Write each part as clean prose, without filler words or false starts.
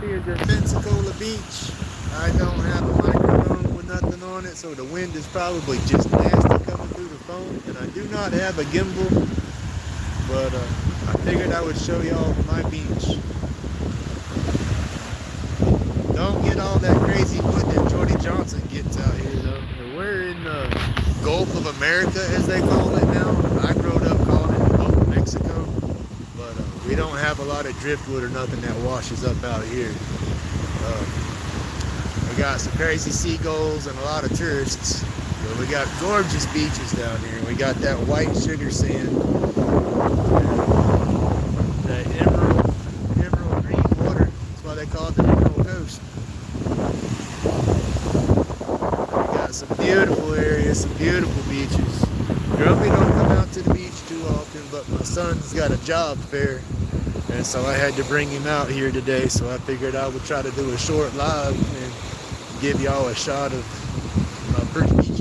Here's a Pensacola beach. I don't have a microphone with nothing on it, so the wind is probably just nasty coming through the phone. And I do not have a gimbal, but I figured I would show y'all my beach. Don't get all that crazy wood that Jordy Johnson gets out here, though. We're in the Gulf of America, as they call it now. I grew up calling it the Gulf of Mexico, but we don't have a lot of driftwood or nothing that washes up out here. We got some crazy seagulls and a lot of tourists, but we got gorgeous beaches down here. We got that white sugar sand, that emerald green water. That's why they call it the Emerald Coast. We got some beautiful areas, some beautiful beaches. Grumpy don't come out to the beach too often, but my son's got a job fair, and so I had to bring him out here today. So I figured I would try to do a short live and give y'all a shot of my pretty beaches.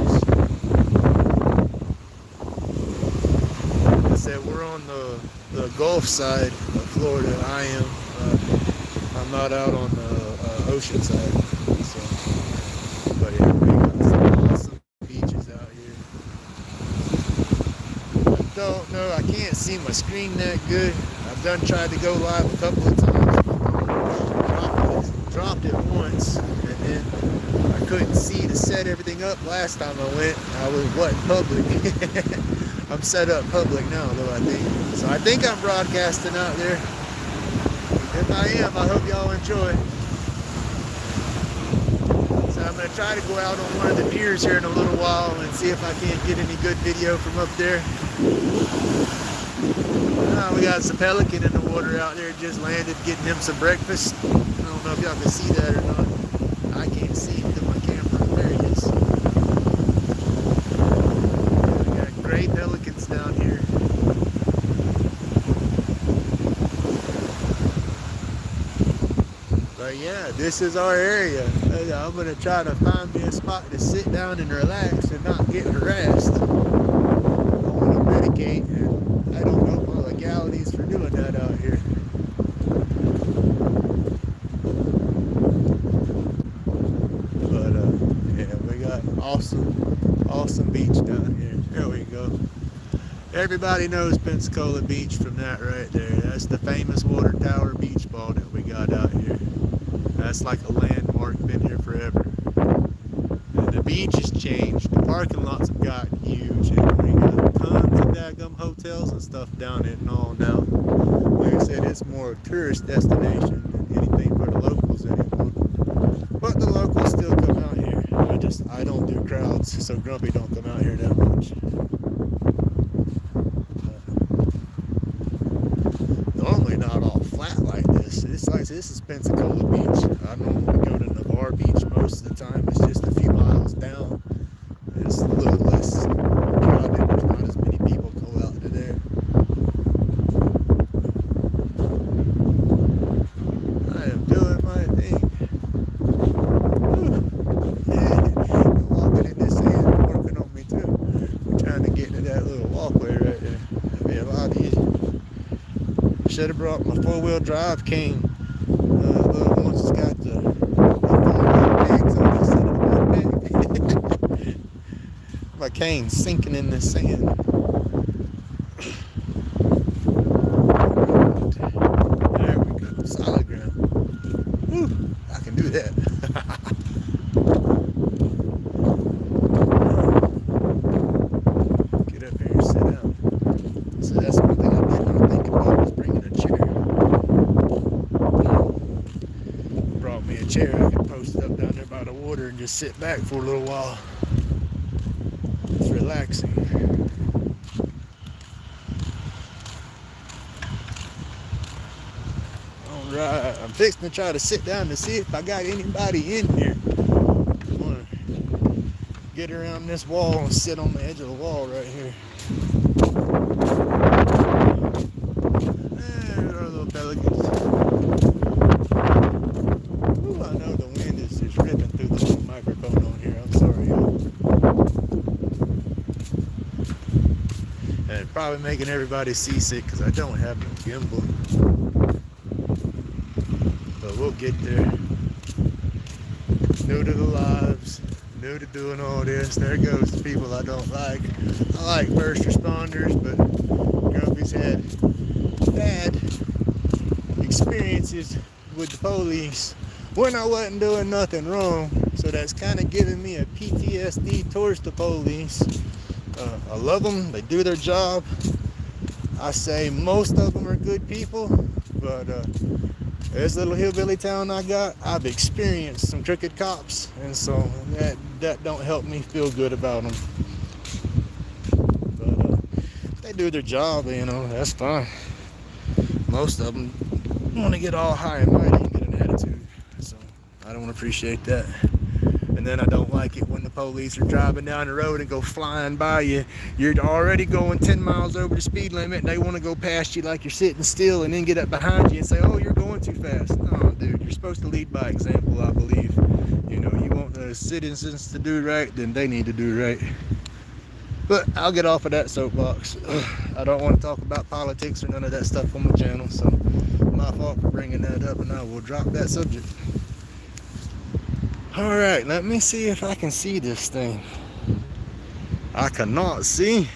Like I said, we're on the Gulf side of Florida. I am. I'm not out on the ocean side. So, but yeah, we got some awesome beaches out here. I don't know. I can't see my screen that good. I've tried to go live a couple of times. Dropped it once, and then I couldn't see to set everything up last time I went. I wasn't public. I'm set up public now, though, I think. So I think I'm broadcasting out there. If I am, I hope y'all enjoy. So I'm going to try to go out on one of the piers here in a little while and see if I can't get any good video from up there. We got some pelican in the water out there, just landed, getting him some breakfast. I don't know if y'all can see that or not. I can't see him through my camera. There he is. We got gray pelicans down here. But yeah, this is our area. I'm going to try to find me a spot to sit down and relax and not get harassed. I want to medicate, and I don't know my legalities for doing that out here. But yeah, we got awesome beach down here. There we go. Everybody knows Pensacola Beach from that right there. That's the famous water tower beach ball that we got out here. That's like a landmark, been here forever. And the beach has changed. The parking lots have gotten huge, and we got tons of daggum hotels and stuff down it and all now. Like I said, it's more a tourist destination than anything for the locals anymore. But the locals still come out here. I don't do crowds, so Grumpy don't come out here that much. Normally not all flat like this. It's like this is Pensacola Beach. I normally go to Navarre Beach most of the time. It's just a few miles down. It's a little less crowded. There's not as many people go out to there. I am doing my thing. Yeah, walking in this sand, working on me too. We're trying to get to that little walkway right there. That'd be a lot easier. Should have brought my four-wheel drive cane. The little ones has got the 4-wheel bags on instead of the one bag. My cane's sinking in the sand. There we go. Solid ground. Whew, I can do that. Get up here and sit down. So that's one thing I did not think about, was bringing a chair. Brought me a chair. I can post it up down there by the water and just sit back for a little while. It's relaxing. Alright, I'm fixing to try to sit down to see if I got anybody in here. I want to get around this wall and sit on the edge of the wall right here. There are little pelicans. Ooh, I know the wind is just ripping through the little microphone on here. I'm sorry, y'all. And probably making everybody seasick because I don't have no gimbal. but we'll get there. New to the lives, new to doing all this. There goes the people I don't like. I like first responders, but Grumpy's had bad experiences with the police when I wasn't doing nothing wrong. So that's kind of giving me a PTSD towards the police. I love them, they do their job. I say most of them are good people, but this little hillbilly town I got, I've experienced some crooked cops, and so that don't help me feel good about them. But they do their job, you know, that's fine. Most of them want to get all high and mighty and get an attitude, so I don't appreciate that. And then I don't like it when the police are driving down the road and go flying by you. You're already going 10 miles over the speed limit and they want to go past you like you're sitting still, and then get up behind you and say, oh, you're going too fast. No, dude, you're supposed to lead by example, I believe. You know, you want the citizens to do right, then they need to do right. But I'll get off of that soapbox. I don't want to talk about politics or none of that stuff on my channel, so my fault for bringing that up, and I will drop that subject. Alright, let me see if I can see this thing. I cannot see.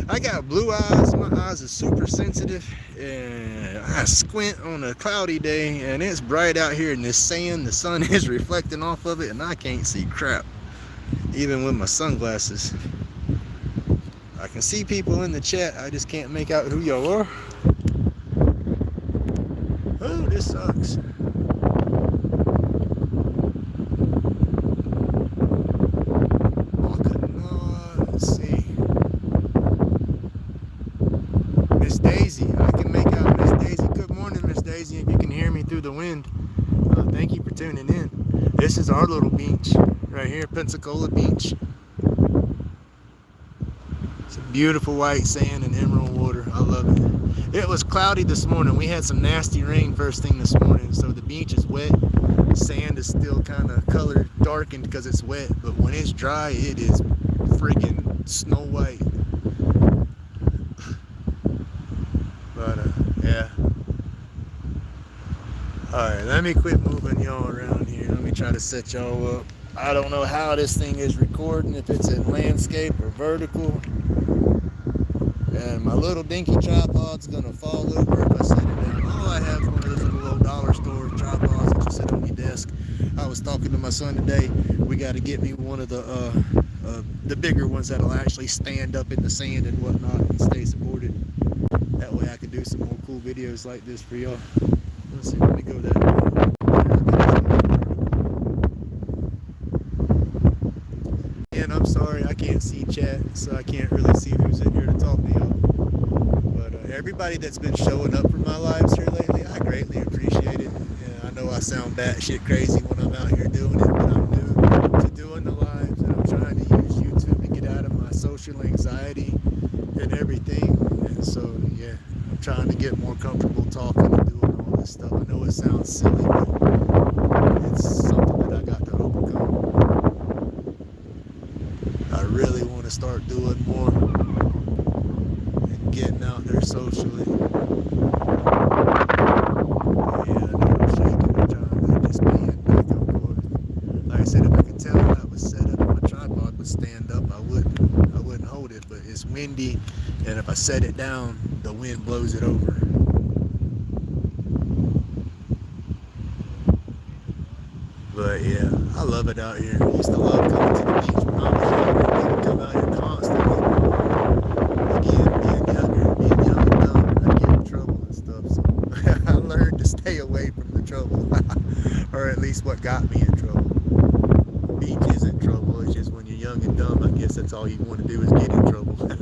I got blue eyes. My eyes are super sensitive, and I squint on a cloudy day, and it's bright out here in this sand. The sun is reflecting off of it, and I can't see crap, even with my sunglasses. I can see people in the chat. I just can't make out who y'all are. Oh, this sucks. The wind. Thank you for tuning in. This is our little beach right here, Pensacola Beach. It's a beautiful white sand and emerald water. I love it. It was cloudy this morning. We had some nasty rain first thing this morning, so the beach is wet. The sand is still kind of colored darkened because it's wet, but when it's dry, it is friggin' snow white. But yeah. Alright, let me quit moving y'all around here. Let me try to set y'all up. I don't know how this thing is recording, if it's in landscape or vertical. And my little dinky tripod's gonna fall over if I set it down. All I have is one of those little dollar store tripods that you set on your desk. I was talking to my son today. We got to get me one of the bigger ones that'll actually stand up in the sand and whatnot and stay supported. That way I can do some more cool videos like this for y'all. Let's see, let me go that way. And I'm sorry, I can't see chat, so I can't really see who's in here to talk to y'all. But everybody that's been showing up for my lives here lately, I greatly appreciate it. And I know I sound batshit crazy when I'm out here doing it, but I'm new to doing the lives, and I'm trying to use YouTube to get out of my social anxiety and everything. And so, yeah, I'm trying to get more comfortable talking and doing all this stuff. I know it sounds silly, but it's something that I got to overcome. I really want to start doing more and getting out there socially. Yeah, I know I'm shaking. I'm trying to just pan back and forth. Like I said, if I could tell how it was set up, my tripod would stand up, I wouldn't hold it. But it's windy, and if I set it down, the wind blows it over. But yeah, I love it out here. I used to love coming to the beach when I was younger. I would come out here constantly. Again, being young and dumb, I get in trouble and stuff. So I learned to stay away from the trouble, or at least what got me in trouble. Beach isn't trouble. It's just when you're young and dumb, I guess that's all you want to do is get in trouble. But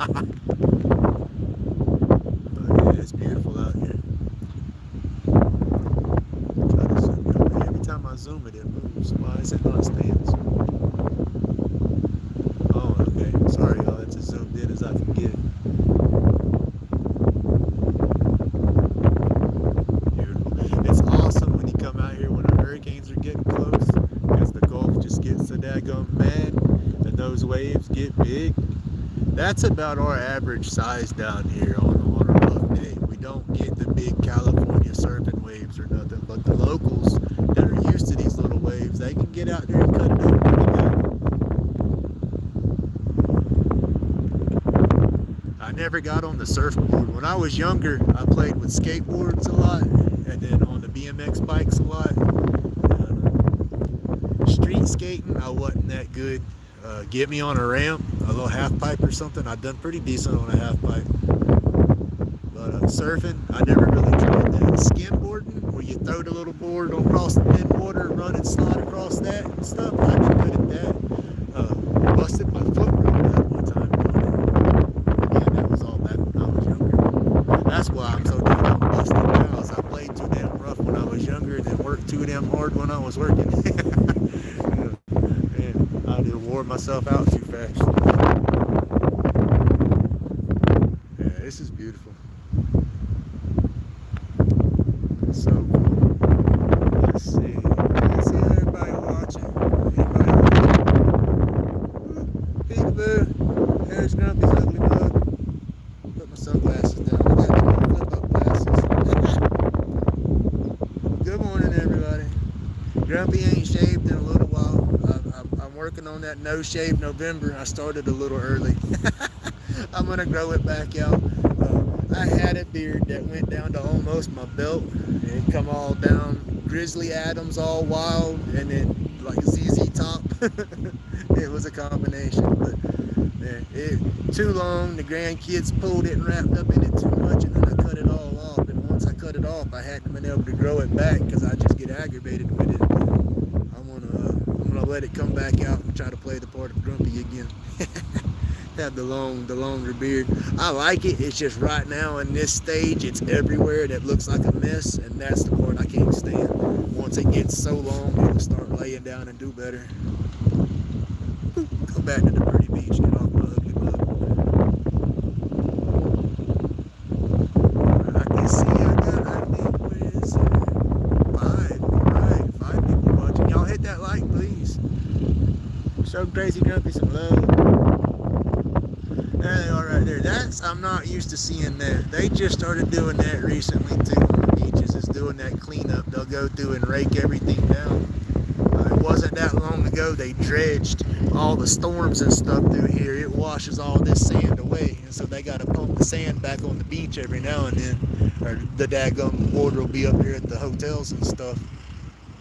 yeah, it's beautiful out here. Try to zoom in. Every time I zoom it moves. Why is it not staying zoomed? Oh, okay. Sorry, y'all. It's as zoomed in as I can get. Beautiful. It's awesome when you come out here when the hurricanes are getting close, because the Gulf just gets so daggone mad and those waves get big. That's about our average size down here on a rough day. We don't get the big California surfing waves or nothing, but the locals get out there and cut it up pretty good. I never got on the surfboard. When I was younger, I played with skateboards a lot, and then on the BMX bikes a lot. Street skating, I wasn't that good. Get me on a ramp, a little half pipe or something, I've done pretty decent on a half pipe. But surfing, I never really tried that. Skimboarding, where you throw the little board across the mid water, run and slide across that and stuff, I did good at that. Busted my foot real bad one time doing it. Again, that was all back when I was younger. That's why I'm so damn busted now, is I played too damn rough when I was younger and then worked too damn hard when I was working. I just wore myself out too fast. Yeah, this is beautiful. So cool. Let's see. Let's see everybody watching. Peekaboo. There's Grumpy's ugly mug. Put my sunglasses down. I got the flip up glasses. Good morning, everybody. Grumpy ain't shaved in a little while. I'm working on that no shave November. I started a little early. I'm gonna grow it back out. I had a beard that went down to almost my belt. It come all down Grizzly Adams, all wild, and then like ZZ Top. It was a combination, but man, it too long. The grandkids pulled it and wrapped up in it too much, and then I cut it all off. And once I cut it off, I hadn't been able to grow it back because I just get aggravated with it. I'm gonna let it come back out and try to play the part of Grumpy again. Have the longer beard. I like it. It's just right now in this stage, it's everywhere that looks like a mess, and that's the part I can't stand. Once it gets so long, it'll start laying down and do better. Go back to the pretty beach. Get off my ugly mug. I can see I got, I think, what is it? 5. Alright, 5 people watching. Y'all hit that like, please. Show Crazy Grumpy some love. There they are right there. I'm not used to seeing that. They just started doing that recently too on the beaches, is doing that cleanup. They'll go through and rake everything down. It wasn't that long ago they dredged all the storms and stuff through here. It washes all this sand away, and so they got to pump the sand back on the beach every now and then, or the daggum water will be up here at the hotels and stuff.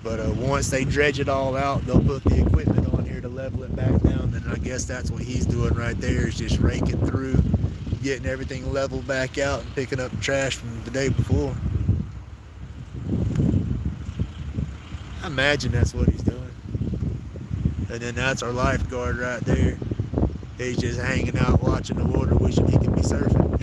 But once they dredge it all out, they'll put the equipment on here to level it back down. And I guess that's what he's doing right there, is just raking through, getting everything leveled back out and picking up trash from the day before. I imagine that's what he's doing. And then that's our lifeguard right there. He's just hanging out watching the water, wishing he could be surfing.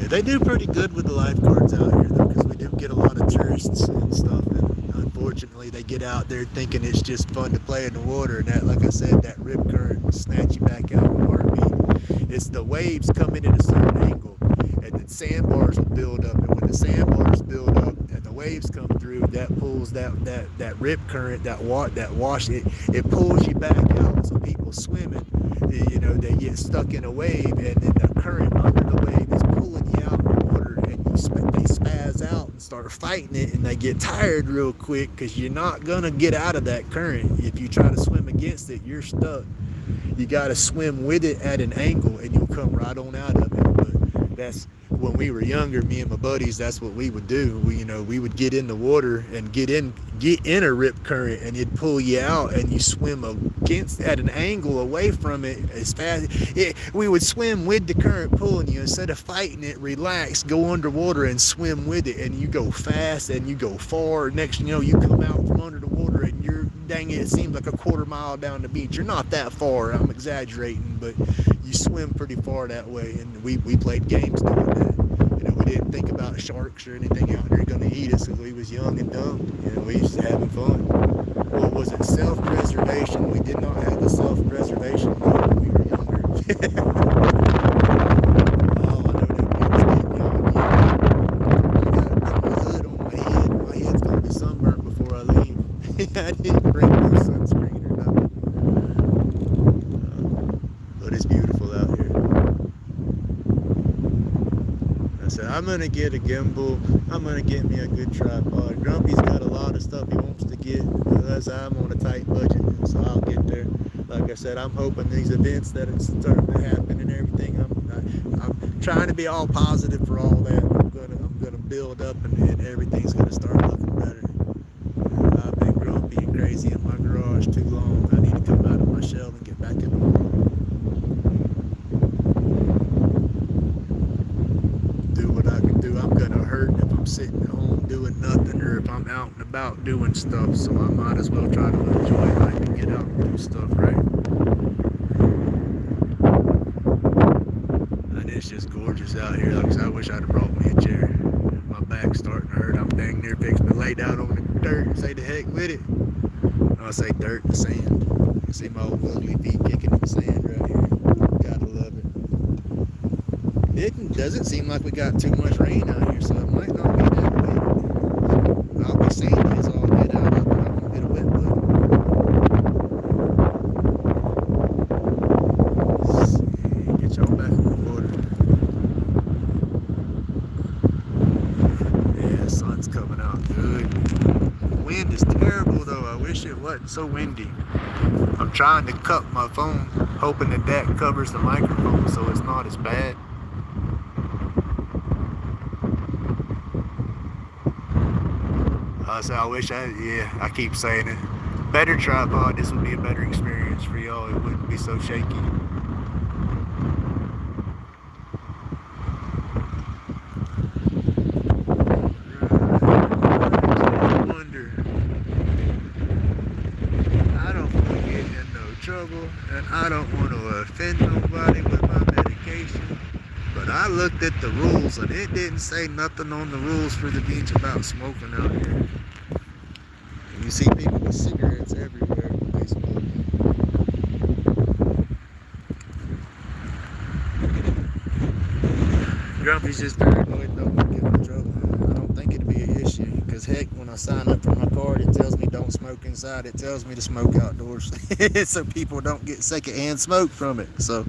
They do pretty good with the lifeguards out here though, because we do get a lot of tourists and stuff, and unfortunately they get out there thinking it's just fun to play in the water, and that, like I said, that rip current will snatch you back out in a heartbeat. It's the waves coming at a certain angle, and then sandbars will build up, and when the sandbars build up and the waves come through, that pulls that rip current, that wash it pulls you back out. So people swimming, you know, they get stuck in a wave, and then the current under the wave is pulling you out in the water, and they spaz out and start fighting it, and they get tired real quick, because you're not gonna get out of that current. If you try to swim against it, you're stuck. You got to swim with it at an angle, and you'll come right on out of it. But that's when we were younger, me and my buddies, that's what we would do. We would get in the water and get in a rip current, and it'd pull you out, and you swim against at an angle away from it as fast. We would swim with the current pulling you instead of fighting it. Relax, go underwater and swim with it, and you go fast and you go far. Next, you know, you come out from under the water, and dang it seems like a quarter mile down the beach. You're not that far, I'm exaggerating, but you swim pretty far that way. And we played games doing that. You know, we didn't think about sharks or anything out there gonna eat us, because we was young and dumb. You know, we just having fun. What was it? Self-preservation. We did not have the self-preservation when we were younger. Oh, I know that means getting young. I gotta put my hood on my head. My head's gonna be sunburnt before I leave. I didn't bring no sunscreen or nothing. But it's beautiful out here. I said, I I'm gonna get a gimbal. I'm gonna get me a good tripod. Grumpy's got a lot of stuff he wants to get, because I'm on a tight budget, so I'll get there. Like I said, I'm hoping these events that are starting to happen and everything. I'm trying to be all positive for all that. I'm gonna build up, and everything's gonna start looking better. I've been grumpy and crazy in my garage too long. I need to come out of my shell and get back in the world. Do what I can do. I'm gonna hurt if I'm sitting at home doing nothing, or if I'm out and about doing stuff. So I might as well try to enjoy life and get out and do stuff, right? And it's just gorgeous out here. Like I said, I wish I'd have brought me a chair. My back's starting to hurt. I'm dang near fixing to lay down on the dirt and say the heck with it. I say dirt and sand. You can see my old ugly feet kicking in the sand right here. Gotta love it. It doesn't seem like we got too much rain out here, so it might not be that wet. I'll be sandy as all get out. I'm not gonna get a wet butt. Get y'all back in the water. Yeah, the sun's coming out good. The wind is terrible though. I wish it wasn't so windy. I'm trying to cup my phone, hoping that covers the microphone so it's not as bad. So I wish I keep saying it. Better tripod, this would be a better experience for y'all. It wouldn't be so shaky. Wonder. I don't want to get in no trouble, and I don't want to offend nobody with my medication. But I looked at the rules, and it didn't say nothing on the rules for the beach about smoking out here. You see people with cigarettes everywhere when they smoke. Grumpy's just paranoid, don't want to get in trouble. I don't think it'd be an issue, because heck, when I sign up for my card, it tells me don't smoke inside. It tells me to smoke outdoors, so people don't get secondhand smoke from it. So,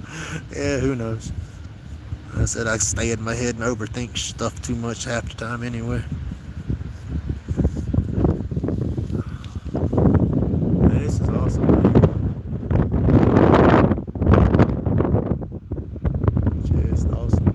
yeah, who knows? I said I stay in my head and overthink stuff too much half the time anyway. This is awesome. Just awesome.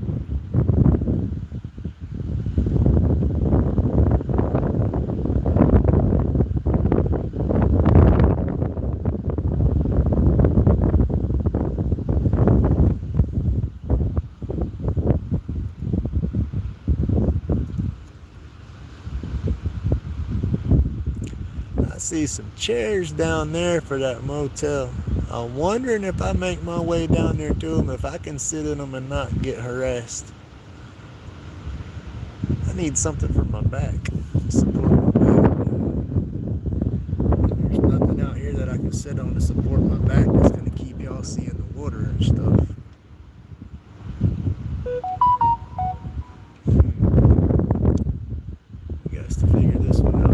I see some chairs down there for that motel. I'm wondering if I make my way down there to them, if I can sit in them and not get harassed. I need something for my back, support my back. There's nothing out here that I can sit on to support my back that's going to keep y'all seeing the water and stuff. You guys to figure this one out.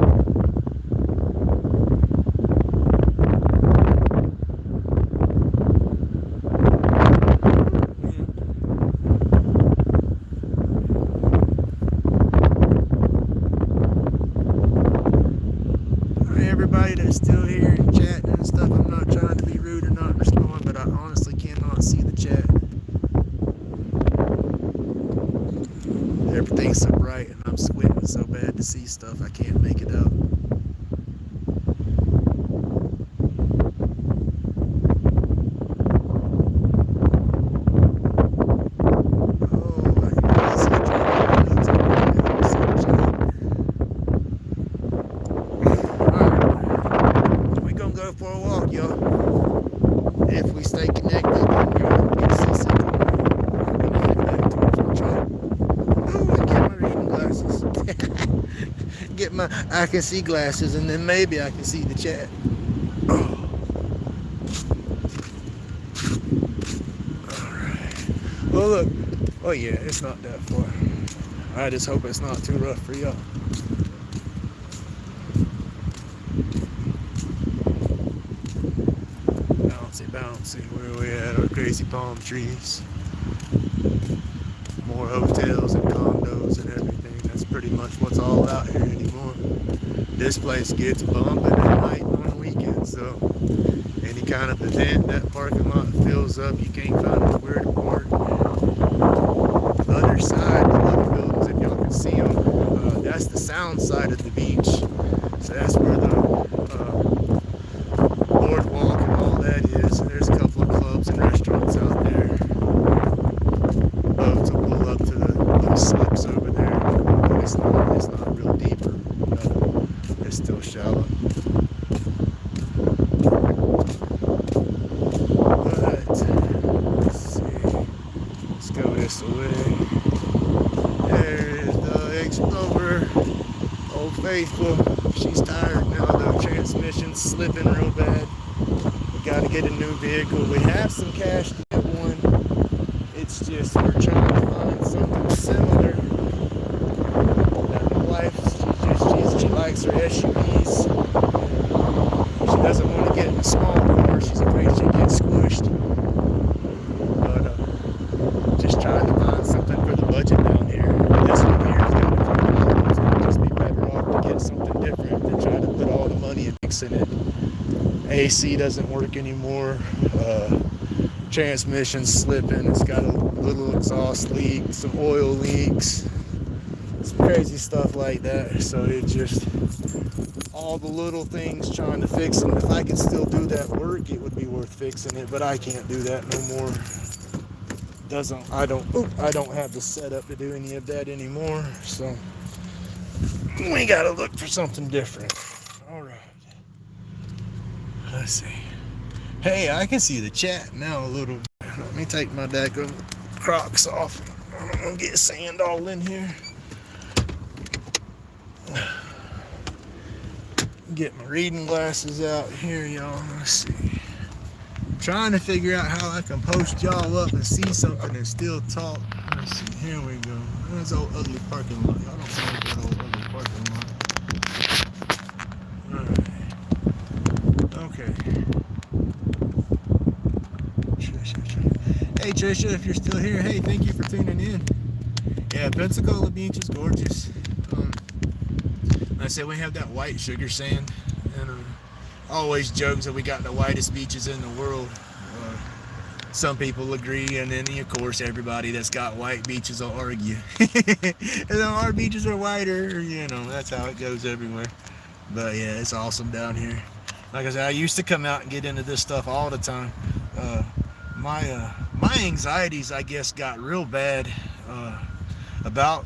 Everybody that's still here and chatting and stuff, I'm not trying to be rude or not respond, but I honestly cannot see the chat. Everything's so bright and I'm squinting so bad to see stuff, I can't make it out. For a walk, y'all. If we stay connected, you're gonna get seasick. I'm gonna head back towards my truck. Oh, I get my reading glasses. I can see glasses, and then maybe I can see the chat. Oh. Alright. Well, look. Oh, yeah, it's not that far. I just hope it's not too rough for y'all. Bouncy, where we at? Our crazy palm trees. more hotels and condos and everything. That's pretty much what's all out here anymore. This place gets bumping at night and on the weekends, so any kind of event, that parking lot fills up. You can't find anywhere to park. The other side, the other buildings, if y'all can see them, that's the sound side of the beach. So that's where the boardwalk and all that is. And there's a couple of clubs and restaurants out there. Boats will pull up to the little slips over there. But it's not real deep or nothing. It's still shallow. But let's see. Let's go this way. There is the Explorer. Old Faithful. She's tired now though. Transmission's slipping real bad. We got to get a new vehicle. We have some cash to get one. It's just we're trying to find something similar. That my wife, she likes her SUVs. She doesn't want to get in a small car. She's afraid she'll get squished. But just trying to find something for the budget down here. This one here is got a few problems. It would just be better off to get something different than try to put all the money and fixing it. AC doesn't work anymore. Transmission's slipping. It's got a little exhaust leak, some oil leaks, some crazy stuff like that. So it just all the little things trying to fix them. If I could still do that work, it would be worth fixing it. But I can't do that no more. I don't have the setup to do any of that anymore. So we gotta look for something different. All right. Let's see. Hey, I can see the chat now a little bit. Let me take my daggone Crocs off. I'm gonna get sand all in here. Get my reading glasses out here, y'all. Let's see. Trying to figure out how I can post y'all up and see something and still talk. Let's see. Here we go. There's old ugly parking lot. Y'all don't like that old ugly parking lot. Alright. Okay. Hey Trisha, if you're still here, hey, thank you for tuning in. Yeah, Pensacola Beach is gorgeous. Like I said, we have that white sugar sand, and always jokes that we got the whitest beaches in the world. Some people agree, and then of course everybody that's got white beaches will argue. And our beaches are whiter, you know, that's how it goes everywhere. But yeah, it's awesome down here. Like I said, I used to come out and get into this stuff all the time. My anxieties, I guess, got real bad about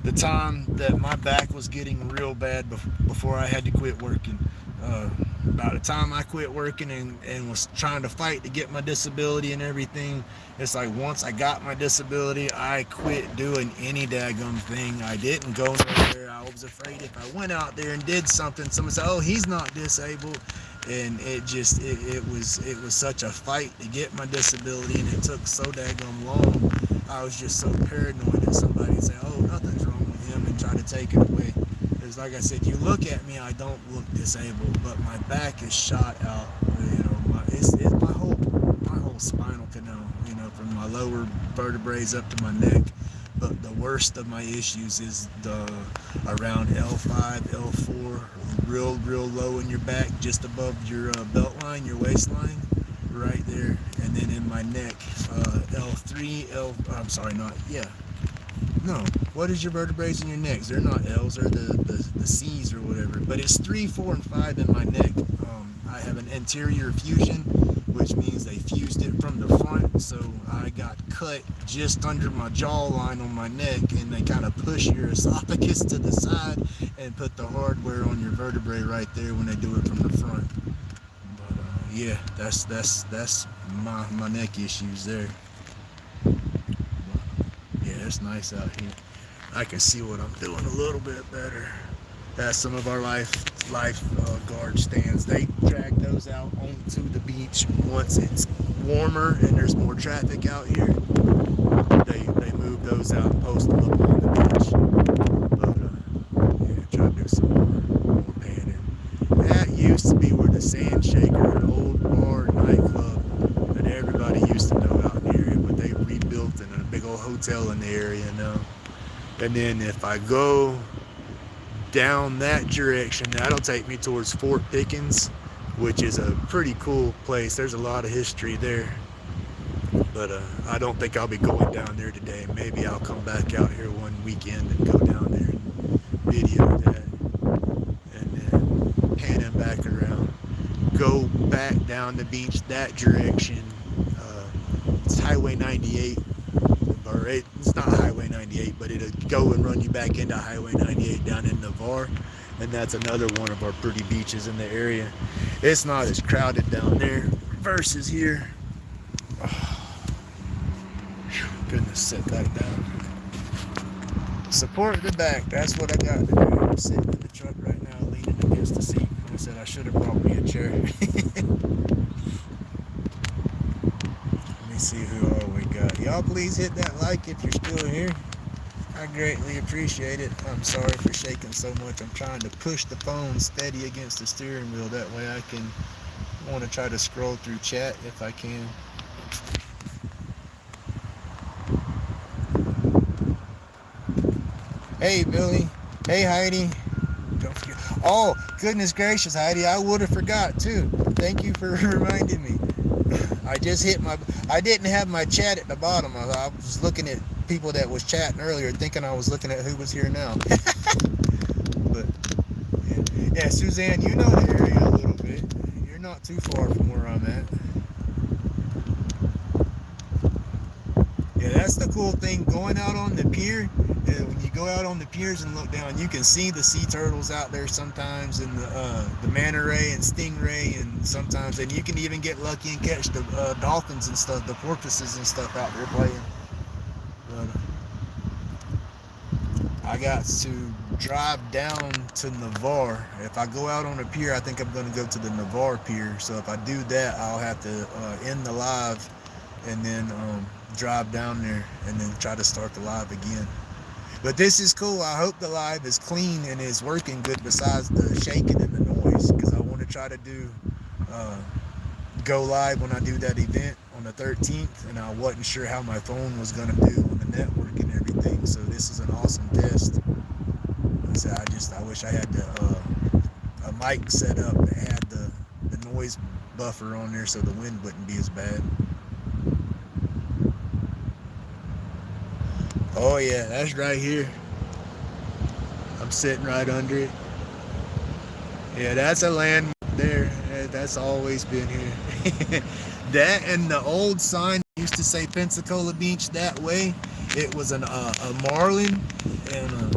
the time that my back was getting real bad before I had to quit working. About the time I quit working and was trying to fight to get my disability and everything, it's like once I got my disability, I quit doing any daggum thing. I didn't go nowhere. I was afraid if I went out there and did something, someone said, oh, he's not disabled. And it was such a fight to get my disability, and it took so daggum long. I was just so paranoid that somebody would say, oh, nothing's wrong with him, and try to take it away. Because like I said, you look at me, I don't look disabled, but my back is shot out. You know, it's my whole spinal canal, you know, from my lower vertebrae up to my neck. But the worst of my issues is around L5, L4, real low in your back, just above your belt line, your waistline, right there. And then in my neck, L3, No, what is your vertebrae in your necks? They're not L's, they're the C's or whatever. But it's 3, 4, and 5 in my neck. I have an anterior fusion, which means they fused it from the front, so I got cut just under my jawline on my neck, and they kind of push your esophagus to the side and put the hardware on your vertebrae right there when they do it from the front. But yeah, that's my neck issues there. Yeah, it's nice out here. I can see what I'm doing a little bit better. That's some of our lifeguard stands. They drag those out onto the beach once it's warmer and there's more traffic out here. They move those out and post them up on the beach. But yeah, try to do some more panning. That used to be where the Sand Shaker, an old bar nightclub that everybody used to know out in the area, but they rebuilt in a big old hotel in the area now. And then if I go down that direction, that'll take me towards Fort Pickens, which is a pretty cool place. There's a lot of history there. But I don't think I'll be going down there today. Maybe I'll come back out here one weekend and go down there and video that. And then pan him back around. Go back down the beach that direction. It's Highway 98. Or it's not Highway 98, but it'll go and run you back into Highway 98 down in Navarre. And that's another one of our pretty beaches in the area. It's not as crowded down there versus here. Goodness, sit back down. Support the back, that's what I got to do. I'm sitting in the truck right now, leaning against the seat. I said I should have brought me a chair. Let me see who all we got. Y'all please hit that like if you're still here. I greatly appreciate it. I'm sorry for shaking so much. I'm trying to push the phone steady against the steering wheel. That way I want to try to scroll through chat if I can. Hey, Billy. Hey, Heidi. Don't forget. Oh, goodness gracious, Heidi. I would have forgot, too. Thank you for reminding me. I just hit I didn't have my chat at the bottom. I was looking at people that was chatting earlier, thinking I was looking at who was here now. But, yeah, Suzanne, you know the area a little bit. You're not too far from where I'm at. Yeah, that's the cool thing, going out on the pier. When you go out on the piers and look down, you can see the sea turtles out there sometimes, and the manta ray and stingray, and sometimes, and you can even get lucky and catch the dolphins and stuff, the porpoises and stuff out there playing. But I got to drive down to Navarre. If I go out on a pier, I think I'm going to go to the Navarre pier. So if I do that, I'll have to end the live and then drive down there and then try to start the live again. But this is cool. I hope the live is clean and is working good besides the shaking and the noise, because I want to try to do go live when I do that event on the 13th, and I wasn't sure how my phone was going to do on the network and everything. So this is an awesome test. So I wish I had a mic set up that had the noise buffer on there so the wind wouldn't be as bad. Oh yeah, that's right here. I'm sitting right under it. Yeah, that's a landmark there. That's always been here. That and the old sign used to say Pensacola Beach that way. It was a marlin, and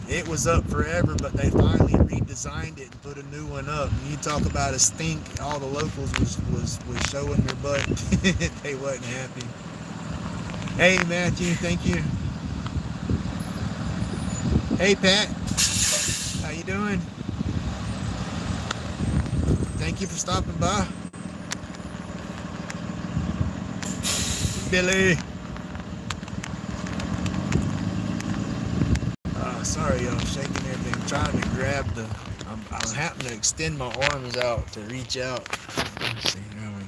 it was up forever, but they finally redesigned it and put a new one up. And you talk about a stink, all the locals was showing their butt. They wasn't happy. Hey Matthew, thank you. Hey Pat, how you doing? Thank you for stopping by. Billy. Sorry y'all, shaking everything. I'm trying to grab I'm having to extend my arms out to reach out. Let's see, there we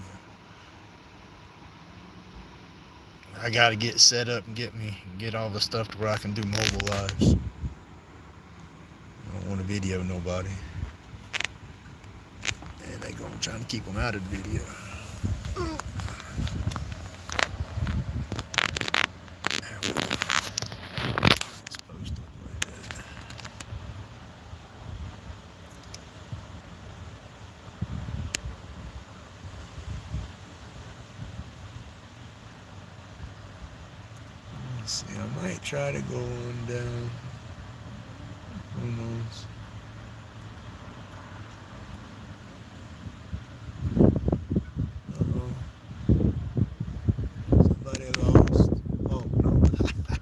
go. I gotta get set up and get all the stuff to where I can do mobile lives. I don't want to video nobody. And they going trying to keep them out of the video. Let's see, I might try to go on down. Who knows? Somebody lost. Oh no,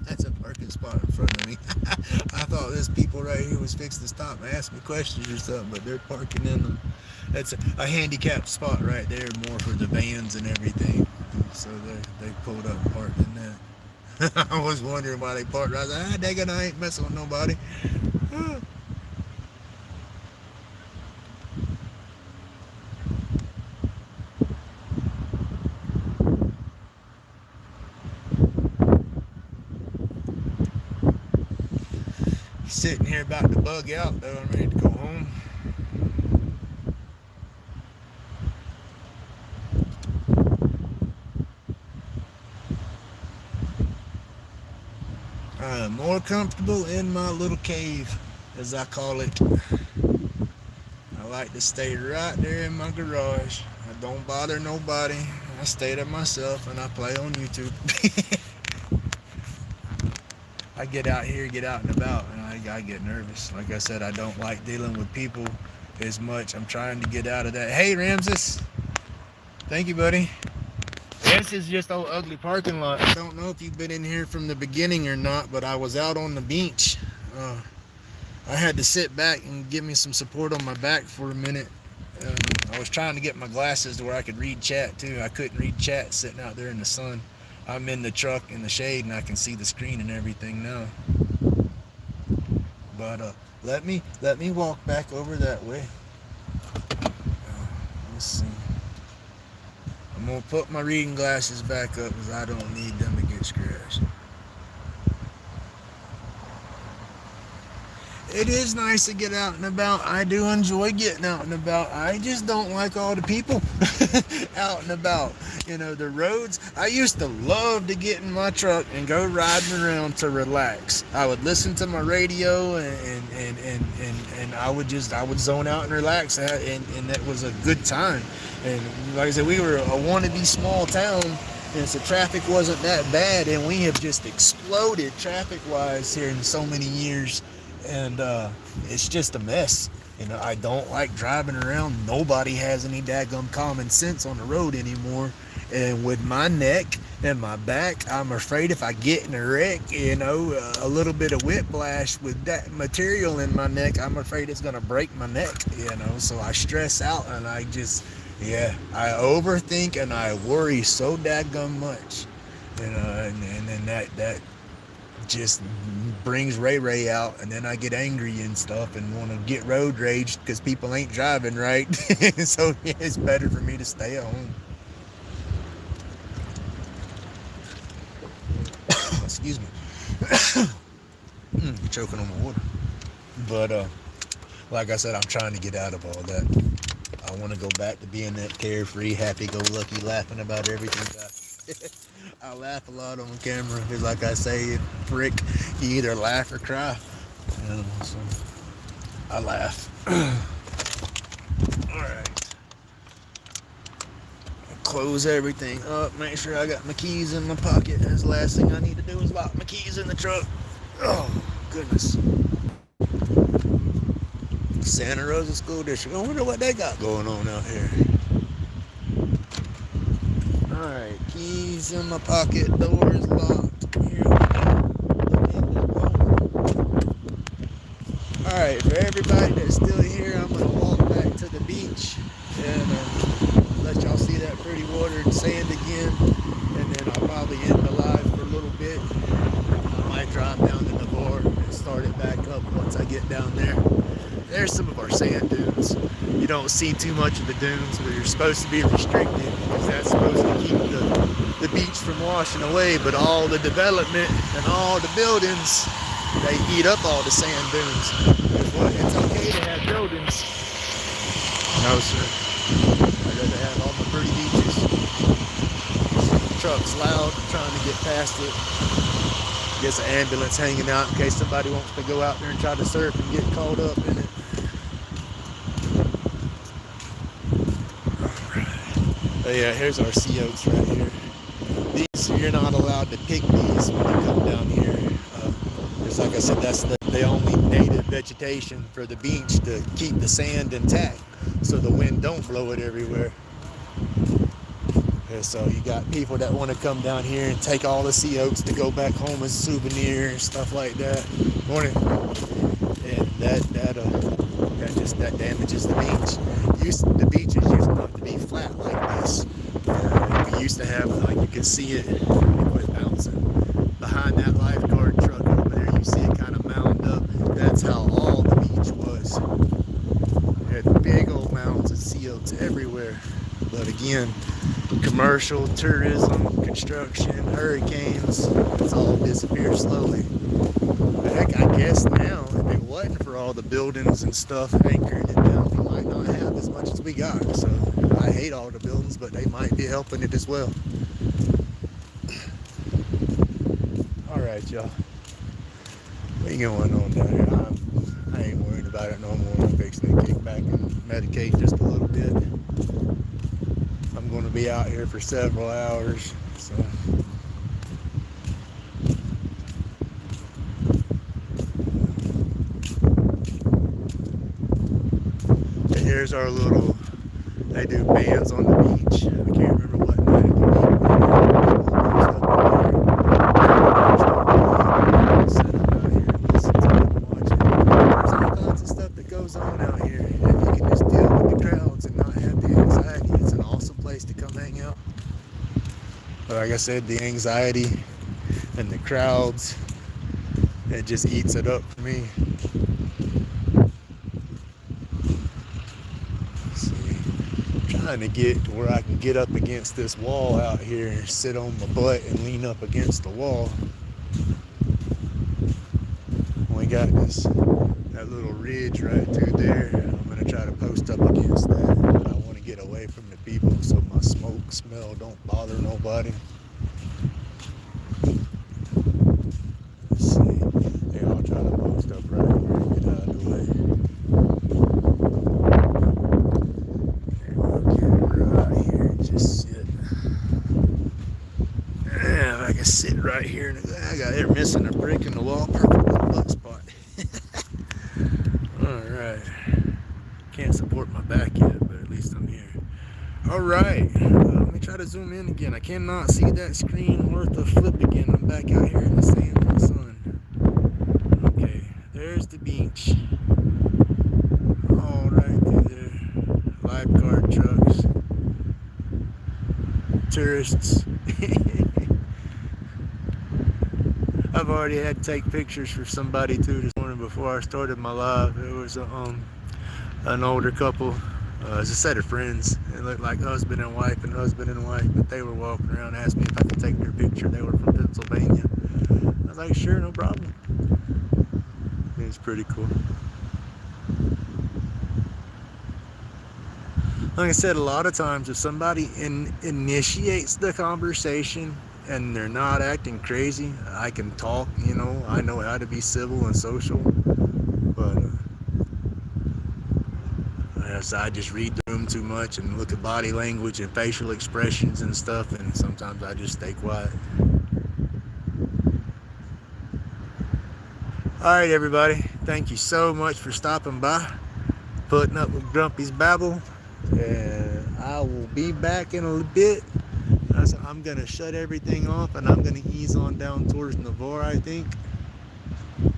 that's a parking spot in front of me. I thought this people right here was fixing to stop and ask me questions or something, but they're parking in them. That's a handicapped spot right there, more for the vans and everything. So they pulled up and parked in that. I was wondering why they parked. I was like, dang it, I ain't messing with nobody. Sitting here about to bug out though. I'm ready to go home. I am more comfortable in my little cave, as I call it. I like to stay right there in my garage. I don't bother nobody. I stay to myself and I play on YouTube. I get out here, get out and about, and I get nervous. Like I said, I don't like dealing with people as much. I'm trying to get out of that. Hey, Ramses. Thank you, buddy. This is just old ugly parking lot. I don't know if you've been in here from the beginning or not, but I was out on the beach. I had to sit back and give me some support on my back for a minute. I was trying to get my glasses to where I could read chat too. I couldn't read chat sitting out there in the sun. I'm in the truck in the shade and I can see the screen and everything now. But let me walk back over that way. Let's see. I'm gonna put my reading glasses back up because I don't need them to get scratched. It is nice to get out and about. I do enjoy getting out and about. I just don't like all the people out and about. You know, the roads. I used to love to get in my truck and go riding around to relax. I would listen to my radio and I would zone out and relax, and that was a good time. And like I said, we were a wannabe small town, and so traffic wasn't that bad, and we have just exploded traffic-wise here in so many years. And it's just a mess. You know, I don't like driving around. Nobody has any daggum common sense on the road anymore. And with my neck and my back, I'm afraid if I get in a wreck, you know, a little bit of whiplash with that material in my neck, I'm afraid it's gonna break my neck, you know. So I stress out and I overthink and I worry so daggum much, you know, and then that just brings Ray out, and then I get angry and stuff and want to get road rage because people ain't driving right. So yeah, it's better for me to stay at home. Excuse me. Choking on my water. But like I said, I'm trying to get out of all that. I want to go back to being that carefree, happy-go-lucky, laughing about everything guy. I laugh a lot on camera because, like I say, frick, you either laugh or cry. So I laugh. Alright. Close everything up. Make sure I got my keys in my pocket. That's the last thing I need to do is lock my keys in the truck. Oh, goodness. Santa Rosa School District. I wonder what they got going on out here. Alright, keys in my pocket, doors locked. Here we go. Alright, for everybody that's still here, I'm going to walk back to the beach and let y'all see that pretty water and sand again. And then I'll probably end the live for a little bit. I might drive down to the bar and start it back up once I get down there. There's some of our sand dunes. You don't see too much of the dunes, but you're supposed to be restricted because that's supposed to keep the beach from washing away. But all the development and all the buildings, they eat up all the sand dunes. It's okay to have buildings. No, sir. I'd rather have all my pretty beaches. Truck's loud, I'm trying to get past it. Guess an ambulance hanging out in case somebody wants to go out there and try to surf and get caught up in it. But yeah, here's our sea oats right here. These, you're not allowed to pick these when you come down here. Because like I said, that's the only native vegetation for the beach to keep the sand intact so the wind don't blow it everywhere. And so you got people that want to come down here and take all the sea oats to go back home as a souvenir and stuff like that. Morning. And that damages the beach. The beaches used not to be flat like this. We used to have, like you can see it, bouncing behind that lifeguard truck over there. You see it kind of mound up. That's how all the beach was. We had big old mounds of sea oats everywhere. But again, commercial, tourism, construction, hurricanes, it's all disappeared slowly. But heck, I guess now, if it wasn't for all the buildings and stuff anchoring it down, we might not have as much as we got. So I hate all the buildings, but they might be helping it as well. All right, y'all. What's going on down here? I ain't worried about it no more. I'm fixing to kick back and medicate just a little bit. I'm going to be out here for several hours, so. And here's our little, they do bands on the beach. I can't remember what night it goes on out here. If you can just deal with the crowds and not have the anxiety, it's an awesome place to come hang out. But like I said, the anxiety and the crowds, it just eats it up for me. Let's see. I'm trying to get to where I can get up against this wall out here and sit on my butt and lean up against the wall. We got that little ridge right through there. I'm gonna try to post up against that. I want to get away from the people so my smoke smell don't bother nobody. Let's see. Here, I'll try to post up right here and get out of the way. There, I'll get right here and just sit. Yeah, if I can sit right here. They're missing a brick in the wall. Perfect little butt spot. Alright. Can't support my back yet, but at least I'm here. Alright. Let me try to zoom in again. I cannot see that screen worth a flip again. I'm back out here in the sand in the sun. Okay. There's the beach. All right through there. Lifeguard trucks. Tourists. I've already had to take pictures for somebody too this morning before I started my live. There was an older couple, it's a set of friends. It looked like husband and wife, but they were walking around, asked me if I could take their picture. They were from Pennsylvania. I was like, sure, no problem. It was pretty cool. Like I said, a lot of times if somebody initiates the conversation and they're not acting crazy, I can talk, I know how to be civil and social, but I just read the room too much and look at body language and facial expressions and stuff, and sometimes I just stay quiet. Alright everybody, thank you so much for stopping by, putting up with Grumpy's Babble, and I will be back in a bit. I'm going to shut everything off and I'm going to ease on down towards Navarre, I think.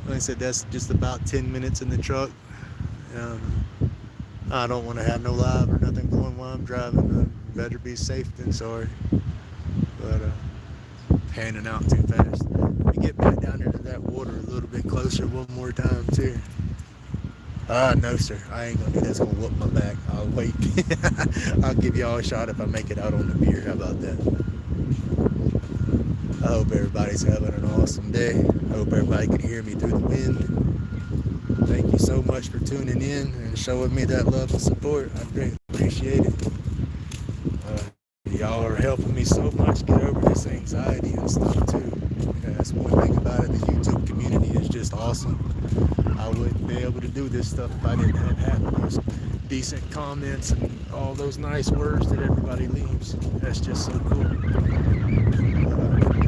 Like I said, that's just about 10 minutes in the truck. I don't want to have no live or nothing going while I'm driving. Better be safe than sorry. But panning out too fast. Let me get back down there to that water a little bit closer one more time too. No sir, I ain't gonna do that. That's gonna whoop my back. I'll wait. I'll give y'all a shot if I make it out on the pier. How about that? I hope everybody's having an awesome day. I hope everybody can hear me through the wind. Thank you so much for tuning in and showing me that love and support. I greatly appreciate it. Y'all are helping me so much get over this anxiety and stuff too. That's one thing about it. The YouTube community is just awesome. I wouldn't be able to do this stuff if I didn't have had those decent comments and all those nice words that everybody leaves. That's just so cool.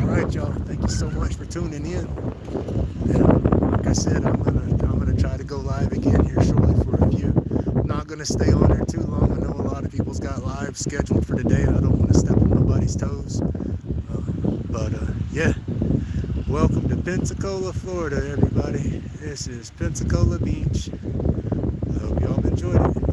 Alright y'all, thank you so much for tuning in. And like I said, I'm gonna try to go live again here shortly for a few. I'm not gonna stay on there too long. I know a lot of people's got lives scheduled for today and I don't want to step on nobody's toes. Yeah. Welcome to Pensacola, Florida, everybody. This is Pensacola Beach. I hope y'all enjoyed it.